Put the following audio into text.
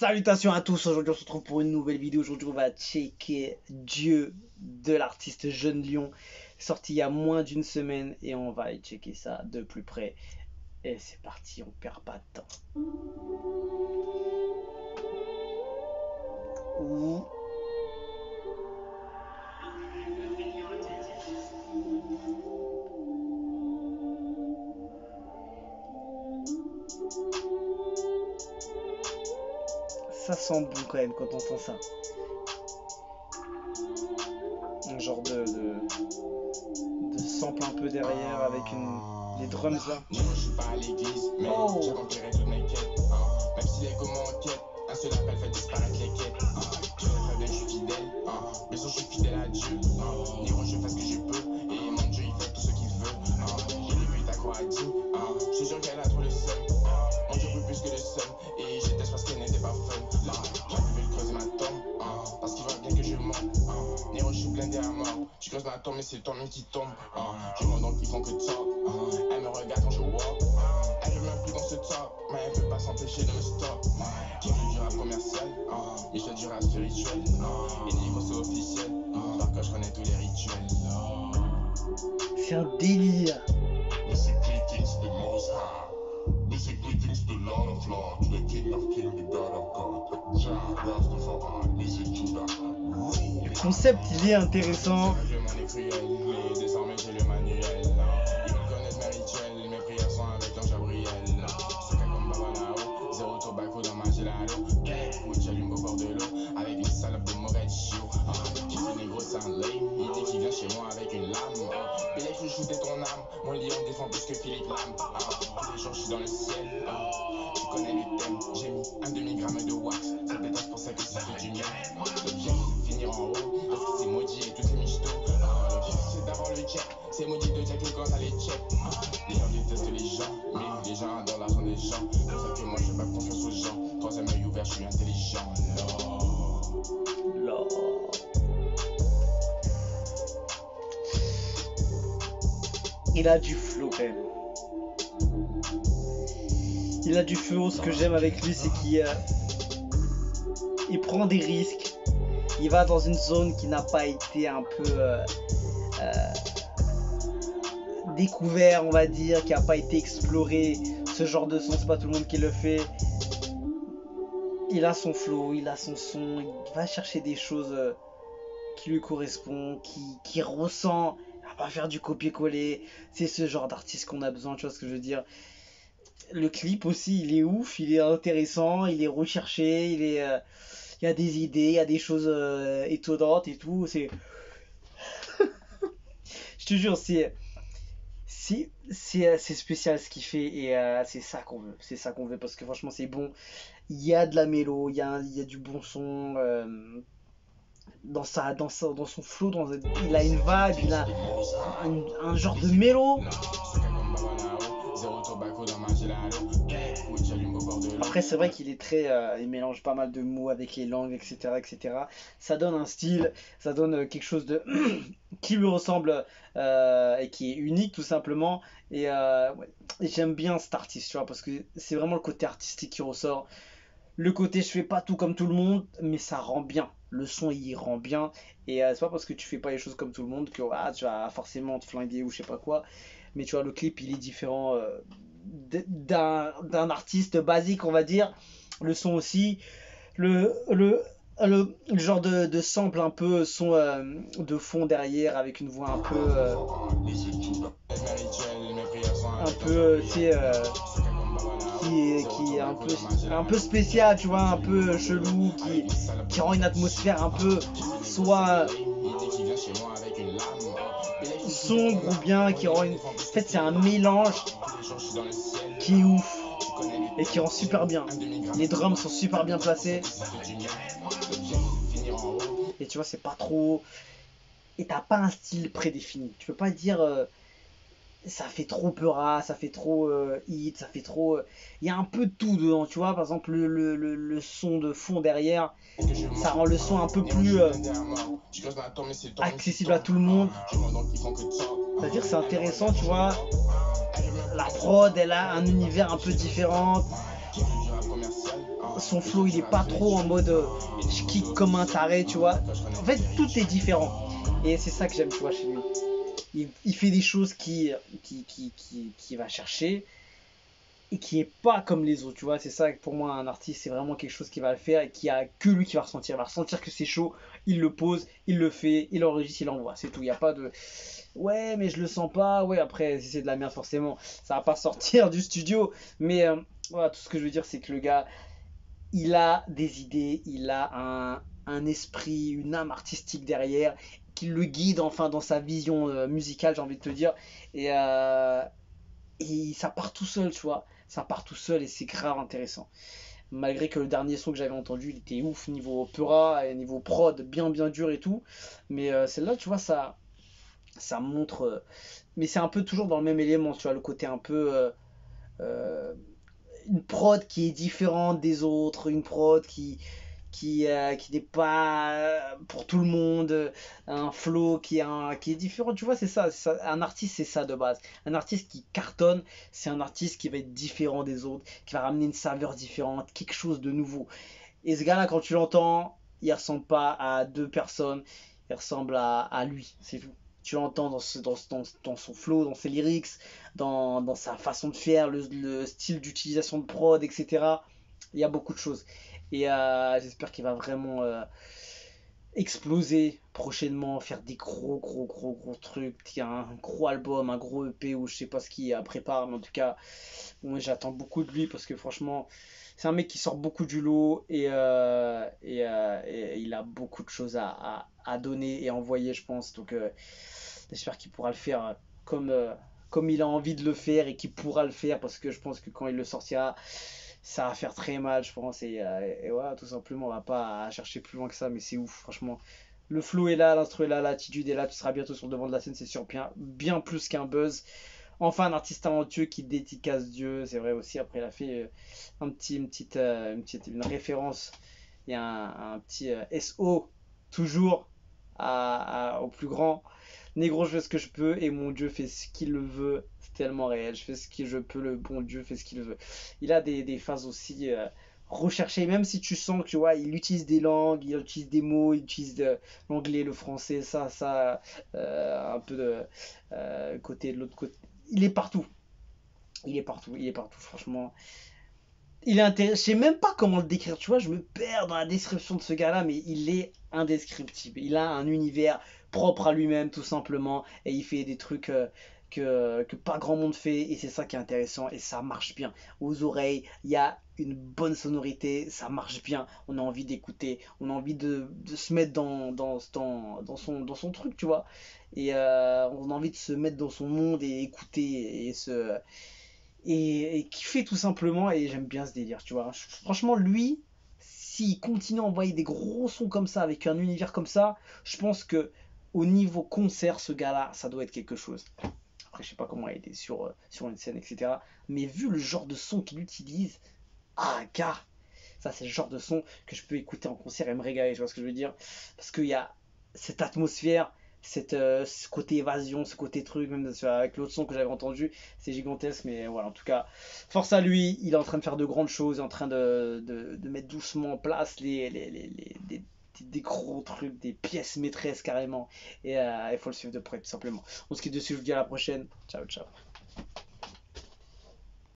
Salutations à tous, aujourd'hui on se retrouve pour une nouvelle vidéo. Aujourd'hui on va checker Dieu de l'artiste Jeune Lion, sorti il y a moins d'une semaine, et on va y checker ça de plus près. Et c'est parti, on perd pas de temps. Ouh. Ça sent bon quand même quand on entend ça. Un genre de sample un peu derrière avec les drums là. Je suis pas à l'église, mais j'accomplirai toutes mes quêtes. Même si les communs en quête, un seul appel fait disparaître les quêtes. Je sais très bien, je suis fidèle. Mais je suis fidèle à Dieu. Néron, je fais ce que je peux. Et mon Dieu, il fait tout ce qu'il veut. J'ai les buts à croire à Dieu. Je suis sûr qu'elle a trop le seum. Mon Dieu veut plus que le seum. Et je déteste parce qu'elle n'était pas fun. J'avais voulu creuser ma tombe. Parce qu'il va bien que je monte. Néron, je suis blindé à mort. Je creuse ma tombe, mais c'est toi-même qui tombe. Je vois donc ils font que talk. Elle me regarde quand je walk. Elle veut même plus dans ce top, mais elle veut pas s'empêcher de me stop. Qui veut du rap commercial, mais je fais du rap spirituel. Et niveau c'est officiel, par que je connais tous les rituels. C'est un délire. Music greetings to the Most High. Music greetings to the Lord of Lords, to the King of Kings, the God of God. Jah Rastafari, music Judah. Le concept il est intéressant. Je m'en ai cruel, mais désormais j'ai le manuel. Ils veulent connaître mes rituels, mes prières sont avec l'ange Gabriel. C'est comme Babalao, zéro tobacco dans ma gelato. Écoute, j'allume au bord de l'eau, avec une salope de mauvais chiot. Qui fait négro, c'est un lame, il dit qu'il vient chez moi avec une lame. Bélec, je shootais ton âme, mon lion défend plus que Philippe Lam. Tous les jours, je suis dans le ciel, tu connais le thème. J'ai mis un demi-gramme de wax, c'est peut-être pour ça que ça fait du miel. Le bien finir en haut, parce que c'est maudit et tout c'est michto. L'objectif c'est d'avoir le check, c'est maudit de checker quand t'as les checks. Les gens détestent les gens, mais les gens adorent l'argent des gens. C'est pour ça que moi je fais pas confiance aux gens. Troisième œil ouvert, je suis intelligent. Là. Il a du flow quand même. Il a du flow. Ce que j'aime avec lui, c'est qu'il prend des risques. Il va dans une zone qui n'a pas été un peu découvert, on va dire, qui n'a pas été exploré. Ce genre de son, c'est pas tout le monde qui le fait. Il a son flow, il a son son, il va chercher des choses qui lui correspondent, qui ressent. Il va pas faire du copier-coller. C'est ce genre d'artiste qu'on a besoin, tu vois ce que je veux dire. Le clip aussi, il est ouf, il est intéressant, il est recherché, il y a des idées, il y a des choses étonnantes et tout. C'est, je te jure, c'est spécial ce qu'il fait et c'est ça qu'on veut. C'est ça qu'on veut parce que franchement c'est bon. Il y a de la mélo, il y a du bon son dans son flow, il a une vibe, il a un genre de mélo. Après c'est vrai qu'il est très, il mélange pas mal de mots avec les langues, etc., etc. Ça donne un style, ça donne quelque chose de qui lui ressemble et qui est unique tout simplement. Et j'aime bien cet artiste, tu vois, parce que c'est vraiment le côté artistique qui ressort. Le côté je fais pas tout comme tout le monde, mais ça rend bien. Le son il rend bien. Et c'est pas parce que tu fais pas les choses comme tout le monde que tu vas forcément te flinguer ou je sais pas quoi. Mais tu vois, le clip il est différent d'un artiste basique, on va dire. Le son aussi. Le genre de sample un peu son de fond derrière avec une voix un peu tu sais qui est un peu spécial, tu vois, un peu chelou, qui rend une atmosphère un peu soit sombre ou bien qui rend une... En fait c'est un mélange qui est ouf et qui rend super bien. Les drums sont super bien placés et tu vois c'est pas trop... Et t'as pas un style prédéfini. Tu peux pas dire ça fait trop peura, ça fait trop hit, ça fait trop... Il y a un peu de tout dedans, tu vois. Par exemple le son de fond derrière, ça rend le son un peu plus accessible à tout le monde. C'est-à-dire c'est intéressant, tu vois. La prod, elle a un univers un peu différent. commercial. Son flow, il est pas trop en mode je kick comme un taré, tu vois. En fait, tout est différent. Et c'est ça que j'aime, tu vois, chez lui. Il fait des choses qui va chercher et qui est pas comme les autres, tu vois. C'est ça que pour moi, un artiste, c'est vraiment quelque chose qui va le faire et qui a que lui qui va ressentir. Il va ressentir que c'est chaud, il le pose, il le fait, il enregistre, il envoie. C'est tout. Il n'y a pas de ouais, mais je le sens pas. Ouais, après, si c'est de la merde, forcément, ça va pas sortir du studio. Mais voilà, tout ce que je veux dire, c'est que le gars, il a des idées, il a un esprit, une âme artistique derrière, qui le guide enfin dans sa vision musicale, j'ai envie de te dire. Et ça part tout seul, tu vois. Ça part tout seul et c'est grave intéressant. Malgré que le dernier son que j'avais entendu, il était ouf niveau opéra et niveau prod, bien bien dur et tout. Mais celle-là, tu vois, ça montre. Mais c'est un peu toujours dans le même élément, tu vois, le côté un peu. Euh, une prod qui est différente des autres, une prod qui n'est pas pour tout le monde, un flow qui est différent, tu vois, un artiste c'est ça de base. Un artiste qui cartonne, c'est un artiste qui va être différent des autres, qui va ramener une saveur différente, quelque chose de nouveau. Et ce gars-là, quand tu l'entends, il ressemble pas à deux personnes, il ressemble à lui, c'est tout. Tu l'entends dans son flow, dans ses lyrics, dans sa façon de faire, le style d'utilisation de prod, etc. Il y a beaucoup de choses. Et j'espère qu'il va vraiment exploser prochainement, faire des gros trucs, un gros album, un gros EP ou je sais pas ce qu'il prépare, mais en tout cas, bon, j'attends beaucoup de lui parce que franchement, c'est un mec qui sort beaucoup du lot et il a beaucoup de choses à donner et envoyer, je pense. Donc, j'espère qu'il pourra le faire comme il a envie de le faire et qu'il pourra le faire parce que je pense que quand il le sortira, ça va faire très mal, je pense. Et voilà, tout simplement, on va pas chercher plus loin que ça, mais c'est ouf, franchement. Le flow est là, l'instru est là, l'attitude est là, tu seras bientôt sur le devant de la scène, c'est sûr, bien plus qu'un buzz. Enfin, un artiste talentueux qui dédicace Dieu, c'est vrai aussi. Après, il a fait une référence et un petit SO, toujours au plus grand. Négro, je fais ce que je peux et mon Dieu fait ce qu'il le veut. C'est tellement réel. Je fais ce que je peux, le bon Dieu fait ce qu'il veut. Il a des phases aussi recherchées, même si tu sens que tu vois, il utilise des langues, il utilise des mots, il utilise l'anglais, le français, un peu de côté de l'autre côté. Il est partout. Il est partout, franchement. Il est intéressant. Je sais même pas comment le décrire, tu vois, je me perds dans la description de ce gars-là, mais il est indescriptible. Il a un univers propre à lui-même, tout simplement, et il fait des trucs que pas grand monde fait, et c'est ça qui est intéressant, et ça marche bien. Aux oreilles, il y a une bonne sonorité, ça marche bien, on a envie d'écouter, on a envie de se mettre dans son truc, tu vois, et on a envie de se mettre dans son monde et écouter et kiffer tout simplement et j'aime bien ce délire tu vois franchement lui s'il continue à envoyer des gros sons comme ça avec un univers comme ça je pense que au niveau concert ce gars là ça doit être quelque chose après je sais pas comment il est sur une scène etc mais vu le genre de son qu'il utilise gars ça c'est le genre de son que je peux écouter en concert et me régaler tu vois ce que je veux dire parce qu'il y a cette atmosphère ce côté évasion, ce côté truc, même avec l'autre son que j'avais entendu, c'est gigantesque, mais voilà, en tout cas, force à lui, il est en train de faire de grandes choses, il est en train de mettre doucement en place des gros trucs, des pièces maîtresses carrément, et il faut le suivre de près, tout simplement. On se quitte dessus, je vous dis à la prochaine, ciao ciao.